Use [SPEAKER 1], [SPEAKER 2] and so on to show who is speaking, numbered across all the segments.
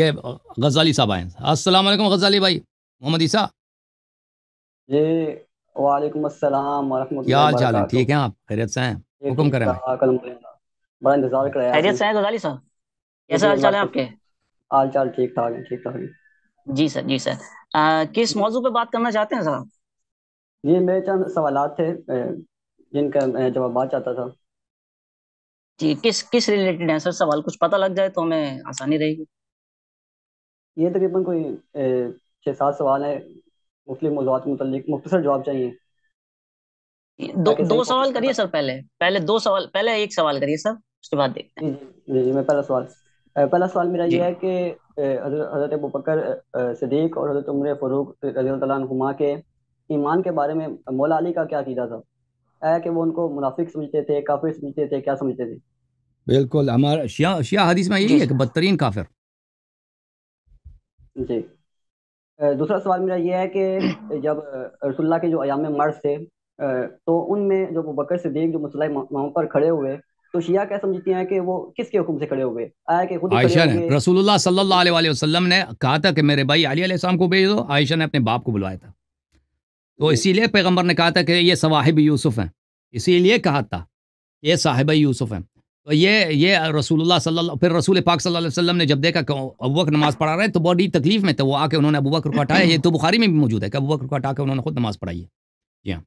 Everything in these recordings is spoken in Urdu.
[SPEAKER 1] کہ غزالی صاحب آئے. السلام علیکم غزالی بھائی. محمد عیسیٰ,
[SPEAKER 2] جی وعلیکم السلام ورحمۃ
[SPEAKER 1] کیا
[SPEAKER 2] اللہ
[SPEAKER 1] حال چال ہے؟
[SPEAKER 2] وبرکاتہ.
[SPEAKER 1] ٹھیک ہیں آپ؟ خیریت سے ہیں؟
[SPEAKER 2] جی
[SPEAKER 1] حکم
[SPEAKER 2] ٹھیک
[SPEAKER 1] کریں بھائی.
[SPEAKER 2] ٹھاک الحمدللہ. بڑا انتظار کرایا آپ
[SPEAKER 3] خیریت
[SPEAKER 2] نے.
[SPEAKER 3] سے ہیں غزالی صاحب؟
[SPEAKER 2] جی
[SPEAKER 3] کیسا
[SPEAKER 2] جی
[SPEAKER 3] حال
[SPEAKER 2] اللہ
[SPEAKER 3] چال ہے
[SPEAKER 2] کا
[SPEAKER 3] آپ کے؟
[SPEAKER 2] حال چال ٹھیک ٹھاک ہے ٹھیک ٹھاک ہے.
[SPEAKER 3] جی سر جی سر. کس موضوع پہ بات کرنا چاہتے ہیں صاحب؟
[SPEAKER 2] جی میرے چند سوالات تھے جن کا میں جوابات چاہتا تھا.
[SPEAKER 3] جی کس ریلیٹڈ ہیں سر؟ سوال کچھ پتہ لگ جائے تو ہمیں آسانی رہے گی.
[SPEAKER 2] یہ تقریباً کوئی 6-7 سوال ہیں مختلف موضوعات کے متعلق. مختصر جواب چاہیے تاکہ صحیح
[SPEAKER 3] دو
[SPEAKER 2] موقع
[SPEAKER 3] سوال
[SPEAKER 2] پر
[SPEAKER 3] کریے سر. پہلے دو سوال، پہلے ایک سوال کریے سر، اس کے بعد دیکھتے ہیں.
[SPEAKER 2] جی جی جی جی. میں پہلا سوال میرا
[SPEAKER 3] جی
[SPEAKER 2] یہ ہے کہ حضرت ابوبکر صدیق اور حضرت عمر فاروق رضی اللہ تعالیٰ عنہما کے ایمان کے بارے میں مولا علی کا کیا عقیدہ تھا؟ ہے کہ وہ ان کو منافق سمجھتے تھے، کافر سمجھتے تھے، کیا سمجھتے تھے؟
[SPEAKER 1] بالکل ہمارا شیعہ حدیث میں
[SPEAKER 3] جی
[SPEAKER 1] یہی ہے کہ
[SPEAKER 3] سر.
[SPEAKER 1] بدترین کافر.
[SPEAKER 2] جی. دوسرا سوال میرا یہ ہے کہ جب رسول اللہ کے جو ایام مرض تھے تو ان میں جو ابوبکر صدیق جو مسلح امام پر کھڑے ہوئے تو شیعہ کیا سمجھتی ہیں کہ وہ کس کے حکم سے کھڑے ہوئے؟ آیا کہ خود ہی کھڑے
[SPEAKER 1] عائشہ
[SPEAKER 2] ہو
[SPEAKER 1] نے,
[SPEAKER 2] گئے؟
[SPEAKER 1] رسول اللہ صلی اللہ علیہ وسلم نے کہا تھا کہ میرے بھائی علی علیہ السلام کو بھیج دو. عائشہ نے اپنے باپ کو بلوایا تھا, تو
[SPEAKER 2] جی
[SPEAKER 1] اسی لیے پیغمبر نے کہا تھا کہ یہ صواحب یوسف ہیں, اسی لیے کہا تھا یہ صاحب یوسف ہیں. تو یہ رسول اللہ صلی اللہ, پھر رسول پاک صلی اللہ علیہ وسلم نے جب دیکھا کہ ابوبکر نماز پڑھا رہے تو بڑی تکلیف میں تھے, وہ آ کے انہوں نے ابوبکر کو ہٹایا. یہ تو بخاری میں بھی موجود ہے کہ ابوبکر کو ہٹا کے انہوں نے خود نماز پڑھائی ہے. جی ہاں.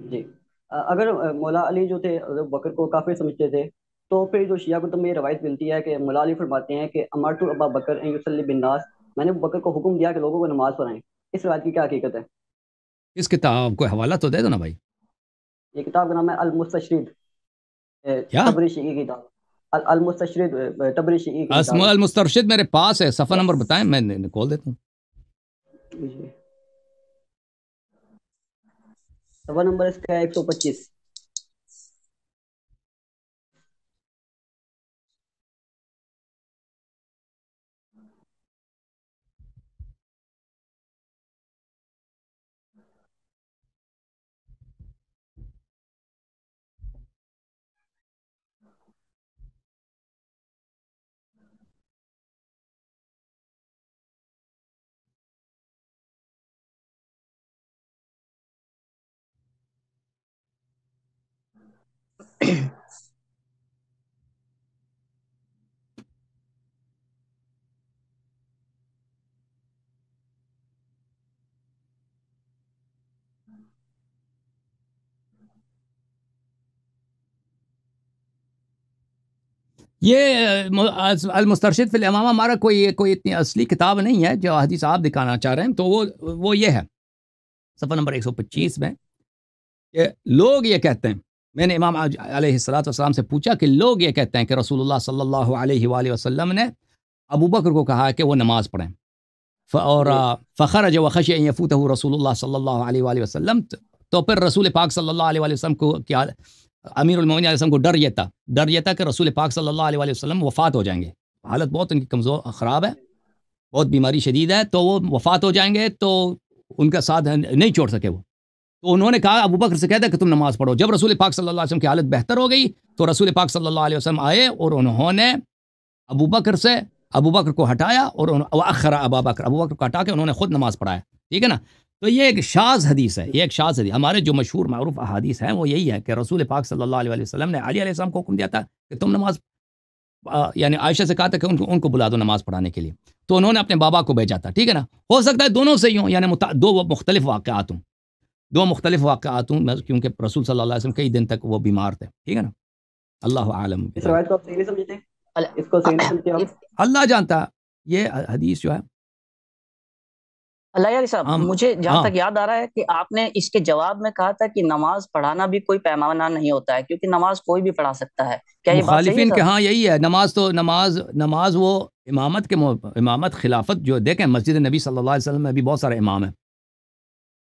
[SPEAKER 2] جی. اگر مولا علی جو تھے ابوبکر کو کافر سمجھتے تھے تو پھر جو شیعہ کو میں یہ روایت ملتی ہے کہ مولا علی فرماتے ہیں کہ امرت ابا بکر ان یصلی بالناس, میں نے ابوبکر کو حکم دیا کہ لوگوں کو نماز پڑھائیں. اس روایت کی کیا حقیقت ہے؟
[SPEAKER 1] اس کتاب کو حوالہ تو دے دو نا بھائی.
[SPEAKER 2] یہ کتاب کا نام ہے المستشرد,
[SPEAKER 1] کیا
[SPEAKER 2] تبری شیعی کی کتاب. المستشرد تبری شیعی کی کتاب
[SPEAKER 1] اسم
[SPEAKER 2] ہے.
[SPEAKER 1] المسترشد میرے پاس ہے, صفحہ نمبر بتائیں, میں کھول دیتا ہوں.
[SPEAKER 2] جی. صفحہ نمبر اس کا 125.
[SPEAKER 1] یہ المسترشد فی الامامہ ہمارا کوئی اتنی اصلی کتاب نہیں ہے جو حدیث آپ دکھانا چاہ رہے ہیں, تو وہ یہ ہے صفحہ نمبر 125 میں کہ لوگ یہ کہتے ہیں, میں نے امام علیہ السلام سے پوچھا کہ لوگ یہ کہتے ہیں کہ رسول اللہ صلی اللہ علیہ وآلہ وسلم نے ابوبکر کو کہا کہ وہ نماز پڑھیں, اور فخرج وخشی ان یفوتہ رسول اللہ صلی اللہ علیہ وآلہ وسلم, تو پھر رسول پاک صلی اللہ علیہ وآلہ وسلم کو کیا, امیر المومنین علیہ السلام کو ڈر یہ تھا کہ رسول پاک صلی اللہ علیہ وآلہ وسلم وفات ہو جائیں گے, حالت بہت ان کی کمزور خراب ہے, بہت بیماری شدید ہے, تو وہ وفات ہو جائیں گے تو ان کا ساتھ نہیں چھوڑ سکے وہ. تو انہوں نے کہا ابوبکر سے کہتا کہ تم نماز پڑھو. جب رسول پاک صلی اللہ علیہ وسلم کی حالت بہتر ہو گئی تو رسول پاک صلی اللہ علیہ وسلم آئے اور انہوں نے ابوبکر کو ہٹایا اور اخر ابوبکر کو ہٹا کے انہوں نے خود نماز پڑھایا. ٹھیک ہے نا. تو یہ ایک شاذ حدیث ہے, یہ ایک شاذ حدیث. ہمارے جو مشہور معروف احادیث ہیں وہ یہی ہے کہ رسول پاک صلی اللہ علیہ وسلم نے علی علیہ السلام کو حکم دیا تھا کہ تم نماز, یعنی عائشہ سے کہا تھا کہ ان کو بلا دو نماز پڑھانے کے لیے, تو انہوں نے اپنے بابا کو بھیجا تھا. ٹھیک ہے نا. ہو سکتا ہے دونوں سے ہی ہوں, یعنی دو مختلف واقعات ہوں, کیونکہ رسول صلی اللہ علیہ وسلم کئی دن تک وہ بیمار تھے. ٹھیک ہے نا. اللہ عالم.
[SPEAKER 2] اس روایت کو آپ صحیح نہیں سمجھتے؟ اس کو صحیح نہیں سمجھتے آپ؟
[SPEAKER 1] اللہ جانتا. یہ حدیث جو ہے
[SPEAKER 3] اللہ علی صاحب, مجھے جہاں تک یاد آ رہا ہے کہ آپ نے اس کے جواب میں کہا تھا کہ نماز پڑھانا بھی کوئی پیمانہ نہیں ہوتا ہے, کیونکہ نماز کوئی بھی پڑھا سکتا ہے. کیا یہ بات صحیح ہے
[SPEAKER 1] مخالفین کے
[SPEAKER 3] سر؟
[SPEAKER 1] ہاں یہی ہے. نماز وہ امامت خلافت جو دیکھیں, مسجد نبی صلی اللہ علیہ وسلم میں بھی بہت سارے امام ہیں,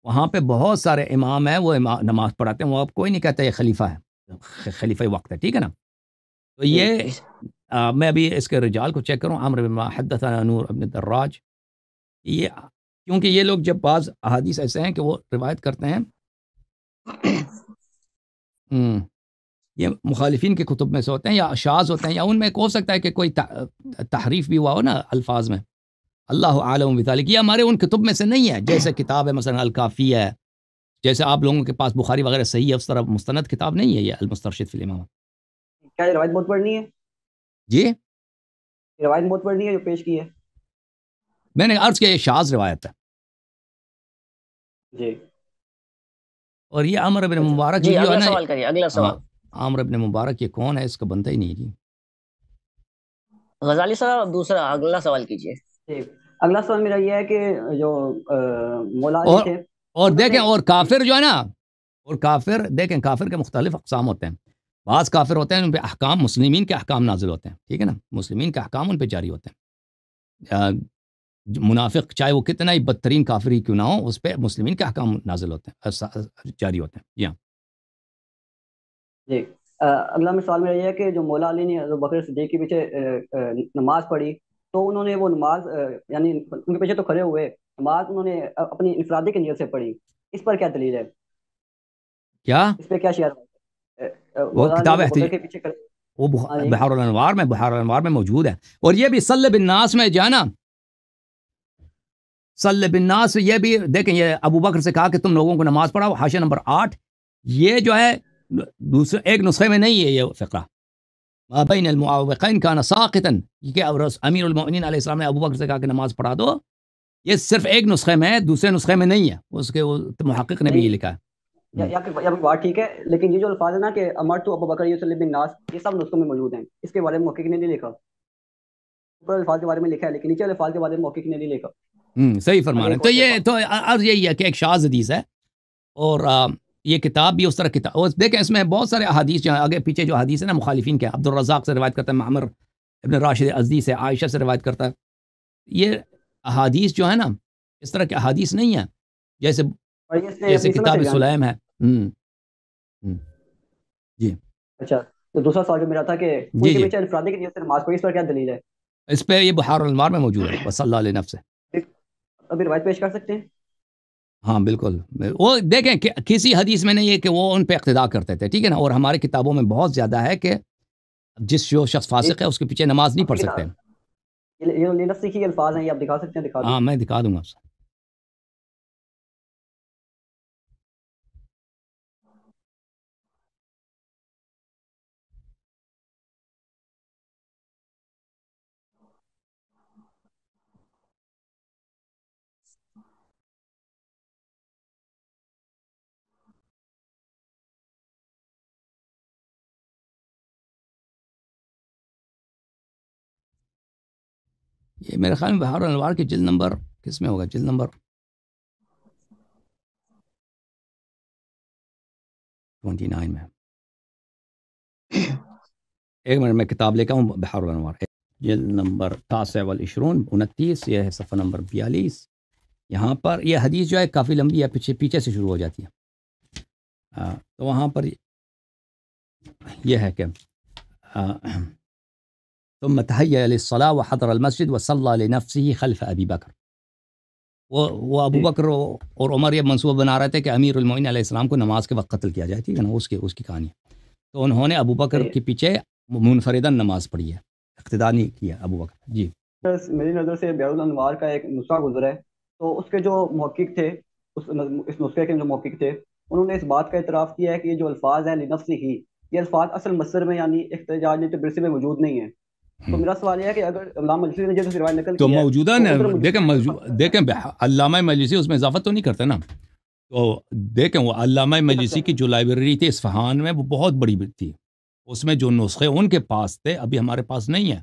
[SPEAKER 1] وہاں پہ بہت سارے امام ہیں, وہ نماز پڑھاتے ہیں. وہ اب کوئی نہیں کہتا یہ خلیفہ ہے, خلیفہ وقت ہے. ٹھیک ہے نا. تو یہ میں ابھی اس کے رجال کو چیک کروں. عمرو بن حدثنا نور ابن دراج, یہ کیونکہ یہ لوگ جب بعض احادیث ایسے ہیں کہ وہ روایت کرتے ہیں, یہ مخالفین کے کتب میں سے ہوتے ہیں یا شاذ ہوتے ہیں، یا ان میں ہو سکتا ہے کہ کوئی تحریف بھی ہوا ہو نا الفاظ میں، اللہ عالم بذالک، یہ ہمارے ان کتب میں سے نہیں ہے. جیسے کتاب ہے مثلا الکافی ہے، جیسے آپ لوگوں کے پاس بخاری وغیرہ صحیح ہے، اس طرح مستند کتاب نہیں ہے یہ المسترشد فی الامامہ.
[SPEAKER 2] کیا یہ روایت بہت پڑھنی ہے؟
[SPEAKER 1] جی
[SPEAKER 2] یہ روایت بہت پڑھنی ہے جو پیش کی ہے؟
[SPEAKER 1] میں نے عرض کیا یہ شاذ روایت ہے.
[SPEAKER 2] جی.
[SPEAKER 1] اور یہ عمر بن مبارک
[SPEAKER 3] جی
[SPEAKER 1] جو ہے
[SPEAKER 3] اگلا
[SPEAKER 1] نا،
[SPEAKER 3] سوال کریے، اگلا سوال.
[SPEAKER 1] عمر بن مبارک یہ کون ہے؟ اس کا بنتا ہی نہیں جی.
[SPEAKER 3] غزالی صاحب دوسرا اگلا سوال کیجیے.
[SPEAKER 2] جی اگلا سوال میرا یہ ہے کہ جو مولا علی تھے،
[SPEAKER 1] اور دیکھیں، اور کافر جو ہے نا، اور کافر دیکھیں، کافر کے مختلف اقسام ہوتے ہیں. بعض کافر ہوتے ہیں ان پہ احکام مسلمین کے احکام نازل ہوتے ہیں، ٹھیک ہے نا، مسلمین کے احکام ان پہ جاری ہوتے ہیں. منافق چاہے وہ کتنا ہی بدترین کافر ہی کیوں نہ ہو، اس پہ مسلمین کے احکام نازل ہوتے ہیں، جاری ہوتے ہیں. جی ہاں.
[SPEAKER 2] جی اگلا سوال میرا یہ ہے کہ جو مولا علی نے ابو بکر صدیق کے پیچھے نماز پڑھی، تو انہوں نے وہ نماز یعنی ان کے پیچھے تو کھڑے ہوئے، نماز انہوں نے اپنی انفرادی کی نیت سے پڑھی، اس پر کیا دلیل ہے؟
[SPEAKER 1] کیا
[SPEAKER 2] اس پہ کیا شیئر
[SPEAKER 1] وہ کتاب
[SPEAKER 2] بکر کے پیچھے
[SPEAKER 1] وہ بحار الانوار میں موجود ہے. اور یہ بھی صلی بالناس میں جانا، صلی بالناس، یہ بھی دیکھیں، یہ ابو بکر سے کہا کہ تم لوگوں کو نماز پڑھاؤ، حاشیہ نمبر 8. یہ جو ہے دوسرے ایک نسخے میں نہیں ہے یہ فقرہ، ما بین المعوقین کان ساقطا، یہ کہ امیر المؤمنین علیہ السلام نے ابو بکر سے کہا کہ نماز پڑھا دو، یہ صرف ایک نسخے میں ہے، دوسرے نسخے میں نہیں ہے. اس کے محقق نے بھی یہ لکھا ہے.
[SPEAKER 2] یا بات ٹھیک ہے، لیکن یہ جو الفاظ ہے نا کہ امرت ابو بکر یصلی بالناس، یہ سب نسخوں میں موجود ہیں، اس کے بارے میں محقق نے نہیں لکھا. اوپر الفاظ کے بارے میں لکھا ہے لیکن نیچے الفاظ کے بارے میں محقق نے نہیں لکھا.
[SPEAKER 1] صحیح فرما رہے ہیں. تو یہ تو عرض یہی ہے کہ ایک شاذ حدیث ہے، اور یہ کتاب بھی اس طرح کتاب. اور دیکھیں اس میں بہت سارے احادیث جو ہیں، آگے پیچھے جو حدیث ہے نا مخالفین کے، عبد الرزاق سے روایت کرتا ہے، معمر ابن راشد ازدی سے، عائشہ سے روایت کرتا ہے. یہ احادیث جو ہے نا اس طرح کے احادیث نہیں ہیں، جیسے کتاب سلیم ہے. جی
[SPEAKER 2] اچھا، تو دوسرا سوال جو میرا تھا کہ ان کے پیچھے انفرادی کی نیت سے نماز پڑھی، اس پر کیا دلیل ہے؟
[SPEAKER 1] اس پہ یہ بحار الانوار میں موجود ہے. وصلی اللہ علیہ نفس.
[SPEAKER 2] ابھی روایت پیش کر سکتے ہیں؟
[SPEAKER 1] ہاں بالکل. وہ دیکھیں کہ کسی حدیث میں نہیں ہے کہ وہ ان پہ اقتداء کرتے تھے، ٹھیک ہے نا. اور ہماری کتابوں میں بہت زیادہ ہے کہ جس جو شخص فاسق ہے اس کے پیچھے نماز نہیں پڑھ سکتے.
[SPEAKER 2] یہ نفسی کی الفاظ ہیں، یہ آپ دکھا سکتے ہیں؟ دکھا دیں.
[SPEAKER 1] ہاں میں دکھا دوں گا آپ سے. یہ میرے خیال میں بحار الانوار کی جلد نمبر کس میں ہوگا؟ جلد نمبر 29 میں. ایک منٹ میں کتاب لے کے ہوں. بحار الانوار جلد نمبر 29 29، یہ ہے صفحہ نمبر 42. یہاں پر یہ حدیث جو ہے کافی لمبی ہے، پیچھے سے شروع ہو جاتی ہے. تو وہاں پر یہ ہے کہ ثم تهيأ للصلاة وحضر المسجد وصلى لنفسه خلف ابی بکر. وہ ابو بکر اور عمر یہ منصوبہ بنا رہے تھے کہ امیر المؤمنین علیہ السلام کو نماز کے وقت قتل کیا جائے، ٹھیک ہے نا. اس کی کہانی. تو انہوں نے ابو بکر کے پیچھے منفرداً نماز پڑھی ہے، اقتداء نہیں کیا ابو بکر. جی
[SPEAKER 2] میری نظر سے بحار الانوار کا ایک نسخہ گزرا ہے، تو اس کے جو محقق تھے، اس نسخے کے جو محقق تھے، انہوں نے اس بات کا اعتراف کیا ہے کہ یہ جو الفاظ ہیں لنفسہ ہی، یہ الفاظ اصل مصدر میں یعنی احتجاج برسی میں موجود نہیں ہیں. تو میرا سوال یہ ہے کہ اگر علامہ مجلسی نے جو روایت نقل
[SPEAKER 1] تو
[SPEAKER 2] کی ہے
[SPEAKER 1] موجودہ دیکھیں علامہ مجلسی اس میں اضافت تو نہیں کرتے نا. تو دیکھیں وہ علامہ مجلسی کی جو لائبریری تھی اصفہان میں وہ بہت بڑی تھی، اس میں جو نسخے ان کے پاس تھے ابھی ہمارے پاس نہیں ہیں.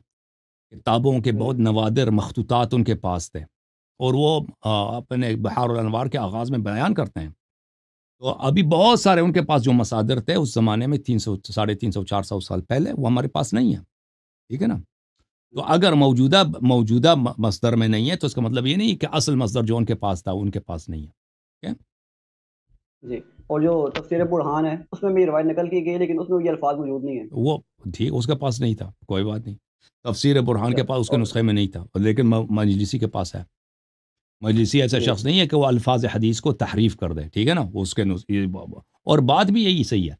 [SPEAKER 1] کتابوں کے بہت نوادر مخطوطات ان کے پاس تھے، اور وہ اپنے بحار الانوار کے آغاز میں بیان کرتے ہیں. تو ابھی بہت سارے ان کے پاس جو مصادر تھے اس زمانے میں 300 350 400 سال پہلے، وہ ہمارے پاس نہیں ہے، ٹھیک ہے نا. تو اگر موجودہ مصدر میں نہیں ہے تو اس کا مطلب یہ نہیں کہ اصل مصدر جو ان کے پاس تھا ان کے پاس نہیں ہے.
[SPEAKER 2] جی. اور جو تفسیر برہان ہے اس میں بھی روایت نقل کی گئی لیکن اس میں یہ الفاظ موجود نہیں ہیں.
[SPEAKER 1] وہ ٹھیک اس کے پاس نہیں تھا، کوئی بات نہیں. تفسیر برہان کے پاس اس کے نسخے میں نہیں تھا، لیکن مجلسی کے پاس ہے. مجلسی ایسا شخص نہیں ہے کہ وہ الفاظ حدیث کو تحریف کر دے، ٹھیک ہے نا. اس کے اور بات بھی یہی صحیح ہے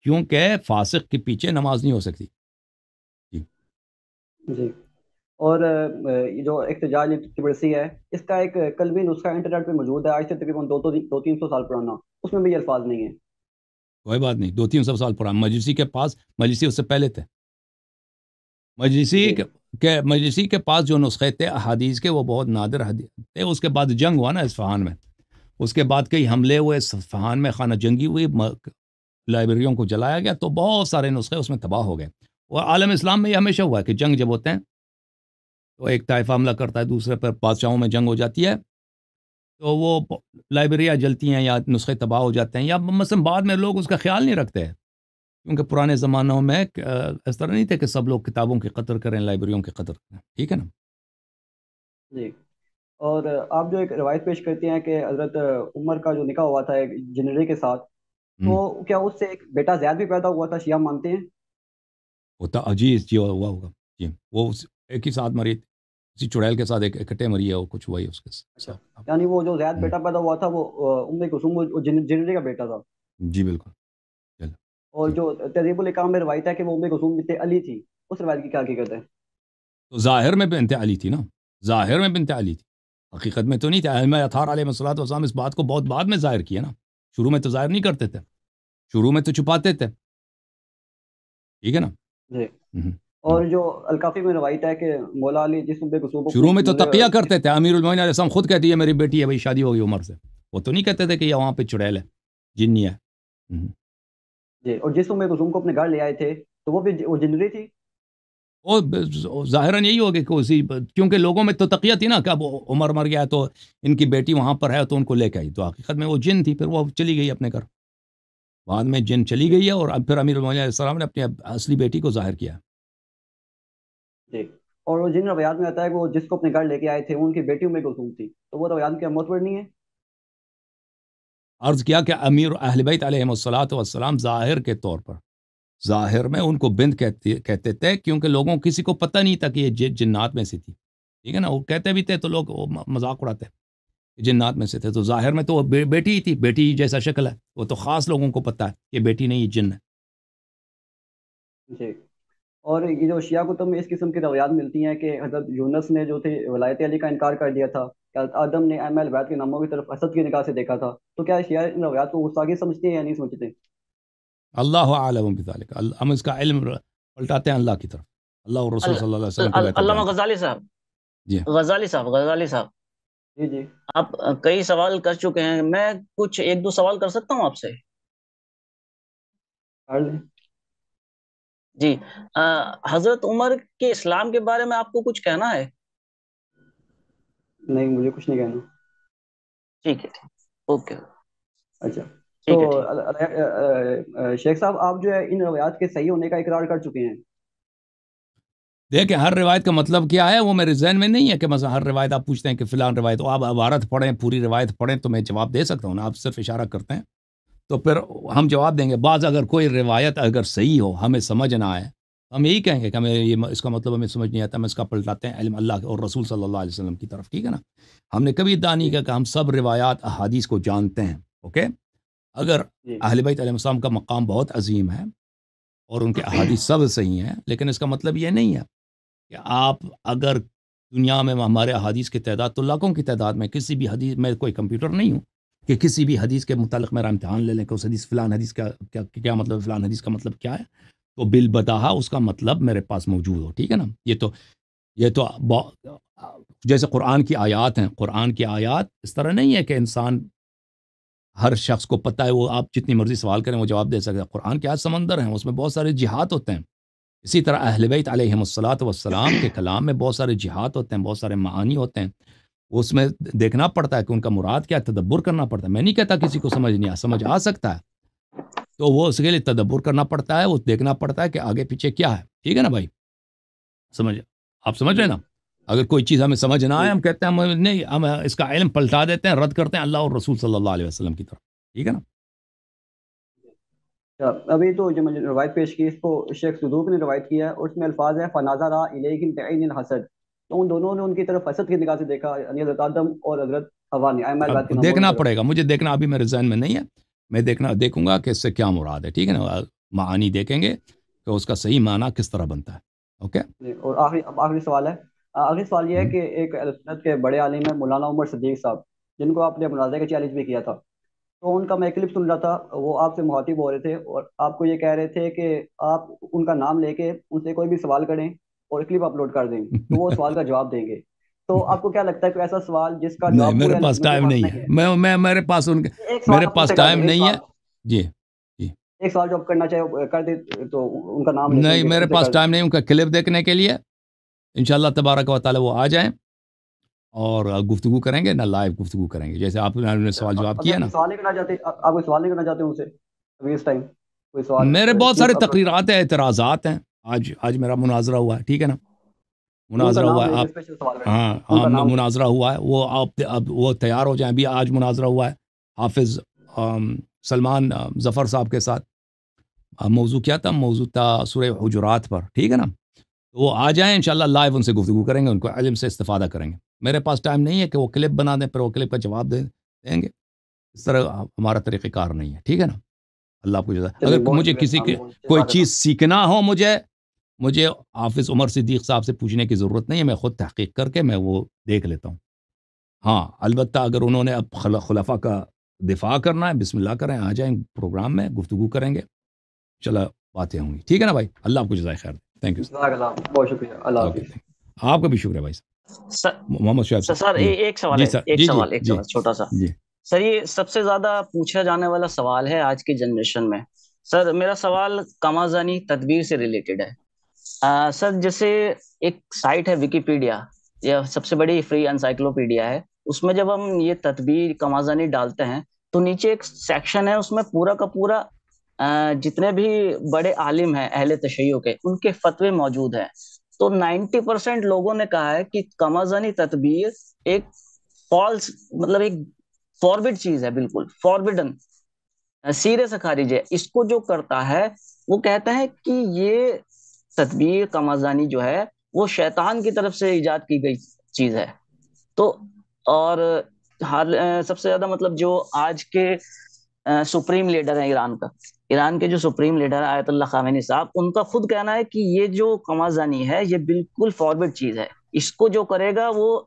[SPEAKER 1] کیونکہ فاسق کے پیچھے نماز نہیں ہو سکتی.
[SPEAKER 2] جی. اور یہ جو احتجاج برسی ہے اس کا ایک قلبی نسخہ انٹرنیٹ پہ موجود ہے، آج سے تقریباً 200-300 سال پرانا، اس میں بھی یہ الفاظ نہیں ہیں.
[SPEAKER 1] کوئی بات نہیں، 200-300 سال پرانا. مجلسی کے پاس، مجلسی اس سے پہلے تھے، مجلسی کے پاس جو نسخے تھے احادیث کے وہ بہت نادر حدیث تھے. اس کے بعد جنگ ہوا نا اصفہان میں، اس کے بعد کئی حملے ہوئے اصفہان میں، خانہ جنگی ہوئی، لائبریریوں کو جلایا گیا، تو بہت سارے نسخے اس میں تباہ ہو گئے. اور عالم اسلام میں یہ ہمیشہ ہوا ہے کہ جنگ جب ہوتے ہیں تو ایک طائفہ حملہ کرتا ہے دوسرے پر، بادشاہوں میں جنگ ہو جاتی ہے تو وہ لائبریریاں جلتی ہیں یا نسخے تباہ ہو جاتے ہیں، یا مثلا بعد میں لوگ اس کا خیال نہیں رکھتے ہیں، کیونکہ پرانے زمانوں میں اس طرح نہیں تھے کہ سب لوگ کتابوں کی قدر کریں، لائبریریوں کی قدر کریں. ٹھیک ہے نا
[SPEAKER 2] جی. اور آپ جو ایک روایت پیش کرتی ہیں کہ حضرت عمر کا جو نکاح ہوا تھا ایک جنری کے ساتھ، تو کیا اس سے ایک بیٹا زید بھی پیدا ہوا تھا؟ شیعہ مانتے ہیں
[SPEAKER 1] ہوتا عجیز جی ہوا ہوگا جی، وہ ایک ہی ساتھ مری، اسی چڑیل کے ساتھ اکٹھے مری ہے، وہ کچھ ہوا ہی اس کے ساتھ.
[SPEAKER 2] یعنی وہ جو زید بیٹا پیدا ہوا تھا وہ ام کلثوم جنری کا بیٹا تھا.
[SPEAKER 1] جی بالکل.
[SPEAKER 2] اور جو تہذیب الاحکام میں روایت ہے کہ وہ ام کلثوم بنت علی تھی، اس روایت کی کیا حقیقت ہے؟
[SPEAKER 1] تو ظاہر میں بنت علی تھی نا، ظاہر میں بنت علی تھی، حقیقت میں تو نہیں تھا. ائمہ اطہار علیہ الصلوۃ والسلام اس بات کو بہت بعد میں ظاہر کیا نا، شروع میں تو ظاہر نہیں کرتے تھے، شروع میں تو چھپاتے تھے. ٹھیک ہے نا
[SPEAKER 2] جی. اور جو الکافی میں روایت ہے کہ مولا علی جس ام کلثوم
[SPEAKER 1] شروع میں تو تقیہ کرتے تھے. امیر المومنین علیہ السلام خود کہتی ہے میری بیٹی ہے بھائی، شادی ہو گئی عمر سے، وہ تو نہیں کہتے تھے کہ یہ وہاں پہ چڑیل ہے، جنی ہے.
[SPEAKER 2] جی. اور جس ام کلثوم کو اپنے گھر لے آئے تھے تو وہ بھی وہ جنری تھی.
[SPEAKER 1] وہ ظاہراً یہی ہوگا کہ اسی، کیونکہ لوگوں میں تو تقیہ تھی نا کہ اب عمر مر گیا تو ان کی بیٹی وہاں پر ہے تو ان کو لے کے آئی، تو حقیقت میں وہ جن تھی، پھر وہ چلی گئی اپنے گھر، بعد میں جن چلی گئی ہے، اور اب پھر امیر المومنین علیہ السلام نے اپنی اصلی بیٹی کو ظاہر کیا.
[SPEAKER 2] جی. اور وہ جن روایات میں آتا ہے کہ وہ جس کو اپنے گھر لے کے آئے تھے ان کی بیٹی ام کلثوم تھی، تو وہ روایات کیا معتبر نہیں ہے؟
[SPEAKER 1] عرض کیا کہ امیر اہل بیت علیہم الصلوۃ والسلام ظاہر کے طور پر، ظاہر میں ان کو بنت کہتے تھے، کیونکہ لوگوں کسی کو پتہ نہیں تھا کہ یہ جنات میں سے تھی. ٹھیک ہے نا، وہ کہتے بھی تھے تو لوگ مذاق اڑاتے جنات میں سے تھے، تو ظاہر میں تو وہ بیٹی ہی تھی، بیٹی جیسا شکل ہے، وہ تو خاص لوگوں کو پتہ ہے کہ بیٹی نہیں، یہ جن ہے.
[SPEAKER 2] جی. اور یہ جو شیعہ کتب میں اس قسم کی روایات ملتی ہیں کہ حضرت یونس نے جو تھے ولایت علی کا انکار کر دیا تھا، کہ آدم نے ائمہ اہل بیت کے ناموں کی طرف حسد کی نگاہ سے دیکھا تھا، تو کیا شیعہ ان روایات کو گستاخی سمجھتے ہیں یا نہیں سمجھتے؟
[SPEAKER 1] اللہ اعلم بذلک، ہم اس کا علم پلٹاتے ہیں اللہ کی طرف، اللہ اور رسول صلی اللہ علیہ وسلم کو بہتر
[SPEAKER 3] علامہ
[SPEAKER 1] جانتے ہیں.
[SPEAKER 3] غزالی صاحب،
[SPEAKER 1] جی
[SPEAKER 3] غزالی صاحب
[SPEAKER 2] جی. جی.
[SPEAKER 3] آپ کئی سوال کر چکے ہیں، میں کچھ ایک دو سوال کر سکتا ہوں آپ سے؟
[SPEAKER 2] کر لیں.
[SPEAKER 3] جی. حضرت عمر کے اسلام کے بارے میں آپ کو کچھ کہنا ہے؟
[SPEAKER 2] نہیں، مجھے کچھ نہیں کہنا.
[SPEAKER 3] ٹھیک ہے، اوکے.
[SPEAKER 2] اچھا. تو
[SPEAKER 3] ٹھیک ہے.
[SPEAKER 2] شیخ صاحب آپ جو ہے ان روایات کے صحیح ہونے کا اقرار کر چکے ہیں.
[SPEAKER 1] دیکھیں ہر روایت کا مطلب کیا ہے وہ میرے ذہن میں نہیں ہے، کہ مثلا ہر روایت آپ پوچھتے ہیں کہ فلان روایت، آپ عبارت پڑھیں، پوری روایت پڑھیں تو میں جواب دے سکتا ہوں نا، آپ صرف اشارہ کرتے ہیں تو پھر ہم جواب دیں گے. بعض اگر کوئی روایت اگر صحیح ہو، ہمیں سمجھ نہ آئے، ہم یہی کہیں گے کہ ہمیں یہ اس کا مطلب ہمیں سمجھ نہیں آتا، ہم اس کا پلٹاتے ہیں علم اللہ اور رسول صلی اللہ علیہ وسلم کی طرف. ٹھیک ہے نا، ہم نے کبھی ادعا نہیں کیا کہ ہم سب روایات احادیث کو جانتے ہیں. اوکے، اگر اہل بیت علیہ السلام کا مقام بہت عظیم ہے اور ان کے احادیث سب صحیح ہیں، لیکن اس کا مطلب یہ نہیں ہے کہ آپ اگر دنیا میں ہمارے احادیث کی تعداد تو لاکھوں کی تعداد میں، کسی بھی حدیث میں کوئی کمپیوٹر نہیں ہوں کہ کسی بھی حدیث کے متعلق میرا امتحان لے لیں کہ اس حدیث فلان حدیث کا کیا مطلب، فلان حدیث کا مطلب کیا ہے، تو بالبداہا اس کا مطلب میرے پاس موجود ہو. ٹھیک ہے نا، یہ تو جیسے قرآن کی آیات ہیں، قرآن کی آیات اس طرح نہیں ہے کہ انسان ہر شخص کو پتہ ہے، وہ آپ جتنی مرضی سوال کریں وہ جواب دے سکتے ہیں. قرآن کے آیات سمندر ہیں، اس میں بہت سارے جہات ہوتے ہیں. اسی طرح اہل بیت علیہم الصلوۃ والسلام کے کلام میں بہت سارے جہات ہوتے ہیں، بہت سارے معانی ہوتے ہیں، اس میں دیکھنا پڑتا ہے کہ ان کا مراد کیا ہے، تدبر کرنا پڑتا ہے. میں نہیں کہتا کسی کو سمجھ آ سکتا ہے، تو وہ اس کے لیے تدبر کرنا پڑتا ہے، وہ دیکھنا پڑتا ہے کہ آگے پیچھے کیا ہے. ٹھیک ہے نا بھائی، آپ سمجھ رہے ہیں نا. اگر کوئی چیز ہمیں سمجھ نہ آئے، ہم کہتے ہیں ہم نہیں، ہم اس کا علم پلٹا دیتے ہیں، رد کرتے ہیں اللہ اور رسول صلی اللہ علیہ وسلم کی طرف. ٹھیک ہے نا.
[SPEAKER 2] ابھی تو جو مجھے روایت پیش کی، اس کو شیخ صدوق نے روایت کیا ہے، اور اس میں الفاظ ہے فناظر الیہم بعین الحسد، تو ان دونوں نے ان کی طرف حسد کی نگاہ سے دیکھا، یعنی حضرت آدم اور حضرت حوا نے ائمہ البیت کے ناموں
[SPEAKER 1] دیکھنا
[SPEAKER 2] کی طرف.
[SPEAKER 1] پڑے گا، مجھے دیکھنا ابھی میرے ذہن میں نہیں ہے، میں دیکھوں گا کہ اس سے کیا مراد ہے. ٹھیک ہے نا، معانی دیکھیں گے کہ اس کا صحیح معنی کس طرح بنتا ہے. اوکے
[SPEAKER 2] جی. اور آخری سوال ہے. آخری سوال یہ ہے کہ ایک اہل سنت کے بڑے عالم ہیں مولانا عمر صدیق صاحب، جن کو آپ نے مناظرے کا چیلنج بھی کیا تھا. تو ان کا میں کلپ سن رہا تھا، وہ آپ سے مخاطب ہو رہے تھے اور آپ کو یہ کہہ رہے تھے کہ آپ ان کا نام لے کے ان سے کوئی بھی سوال کریں اور کلپ اپلوڈ کر دیں تو وہ سوال کا جواب دیں گے. تو آپ کو کیا لگتا ہے کہ ایسا سوال جس کا
[SPEAKER 1] نہیں،
[SPEAKER 2] جواب
[SPEAKER 1] میرے پاس ٹائم نہیں ہے. میں میرے پاس ان کے
[SPEAKER 2] ایک سوال
[SPEAKER 1] میرے
[SPEAKER 2] آپ
[SPEAKER 1] پاس
[SPEAKER 2] سے کر
[SPEAKER 1] ٹائم
[SPEAKER 2] دیں،
[SPEAKER 1] نہیں ہے. جی
[SPEAKER 2] ایک سوال جو آپ کرنا چاہے کر دیں تو ان کا نام لے کے
[SPEAKER 1] نہیں،
[SPEAKER 2] ان
[SPEAKER 1] میرے
[SPEAKER 2] سے
[SPEAKER 1] پاس
[SPEAKER 2] کر دیں.
[SPEAKER 1] ٹائم نہیں ان کا کلپ دیکھنے کے لیے. انشاءاللہ تبارک و تعالی وہ آ جائیں اور گفتگو کریں گے، نہ لائیو گفتگو کریں گے جیسے آپ نے سوال جواب کیا نا.
[SPEAKER 2] سوال نہیں کرنا چاہتے آپ، کوئی سوال نہیں کرنا چاہتے ان سے ابھی اس ٹائم کوئی سوال؟
[SPEAKER 1] میرے بہت سارے تقریرات ہیں، اعتراضات ہیں. آج میرا مناظرہ ہوا ہے، ٹھیک ہے نا، مناظرہ ہوا ہے. آپ ہاں مناظرہ ہوا ہے، وہ آپ اب وہ تیار ہو جائیں. ابھی آج مناظرہ ہوا ہے حافظ سلمان ظفر صاحب کے ساتھ. موضوع کیا تھا؟ موضوع تھا سورہ حجرات پر، ٹھیک ہے نا. وہ آ جائیں انشاءاللہ، لائیو ان سے گفتگو کریں گے، ان کو علم سے استفادہ کریں گے. میرے پاس ٹائم نہیں ہے کہ وہ کلپ بنا دیں پھر وہ کلپ کا جواب دیں گے. اس طرح ہمارا طریقہ کار نہیں ہے، ٹھیک ہے نا. اللہ آپ کو جزائے. اگر مجھے کسی کے کوئی چیز سیکھنا ہو، مجھے حافظ عمر صدیق صاحب سے پوچھنے کی ضرورت نہیں ہے. میں خود تحقیق کر کے میں وہ دیکھ لیتا ہوں. ہاں البتہ اگر انہوں نے اب خلفاء کا دفاع کرنا ہے، بسم اللہ کریں، آ جائیں پروگرام میں گفتگو کریں گے، چلو باتیں ہوں گی. ٹھیک ہے نا بھائی. اللہ آپ کو جزائے خیر. Thank you.
[SPEAKER 2] بہت شکریہ. اللہ حافظ.
[SPEAKER 1] آپ کا بھی شکریہ بھائی صاحب. محمد شعیب
[SPEAKER 3] سر ایک سوال ہے، ایک سوال چھوٹا سا.
[SPEAKER 1] جی
[SPEAKER 3] سر یہ سب سے زیادہ پوچھا جانے والا سوال ہے آج کی جنریشن میں. سر میرا سوال کمازانی تدبیر سے ریلیٹڈ ہے. سر جیسے ایک سائٹ ہے ویکیپیڈیا، یہ سب سے بڑی فری انسائکلوپیڈیا ہے. اس میں جب ہم یہ تدبیر کمازانی ڈالتے ہیں تو نیچے ایک سیکشن ہے، اس میں پورا کا پورا جتنے بھی بڑے عالم ہیں اہل تشیع کے، ان کے فتوے موجود ہیں. تو 90% لوگوں نے کہا ہے کہ کمازانی تدبیر ایک فالس، مطلب ایک فاربڈ چیز ہے، بالکل فاربڈن، سیرے سے خارج ہے. اس کو جو کرتا ہے وہ کہتا ہے کہ یہ تدبیر کمازانی جو ہے وہ شیطان کی طرف سے ایجاد کی گئی چیز ہے. تو اور سب سے زیادہ مطلب جو آج کے سپریم لیڈر ہیں ایران کے جو سپریم لیڈر ہیں آیت اللہ خامنی صاحب، ان کا خود کہنا ہے کہ یہ جو کمازانی ہے یہ بالکل فارورڈ چیز ہے، اس کو جو کرے گا وہ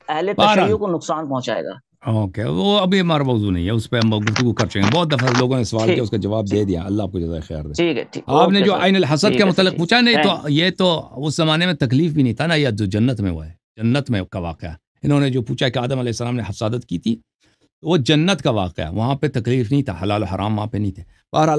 [SPEAKER 3] اہل تشیع کو نقصان پہنچائے گا.
[SPEAKER 1] اوکے، وہ ابھی ہمارا موضوع نہیں ہے، اس پہ ہم گفتگو کر چکے ہیں. بہت دفعہ لوگوں نے سوال کیا، اس کا جواب دے دیا. اللہ آپ کو جزائے خیر دے.
[SPEAKER 3] ٹھیک ہے.
[SPEAKER 1] آپ نے جو عین الحسد کے متعلق پوچھا، نہیں تو یہ تو اس زمانے میں تکلیف بھی نہیں تھا نا، یا جو جنت میں ہوا ہے، جنت میں کا واقعہ. انہوں نے جو پوچھا کہ آدم علیہ السلام نے حسادت کی تھی، وہ جنت کا واقعہ، وہاں پہ تکلیف نہیں تھا، حلال و حرام وہاں پہ نہیں تھے. بہرحال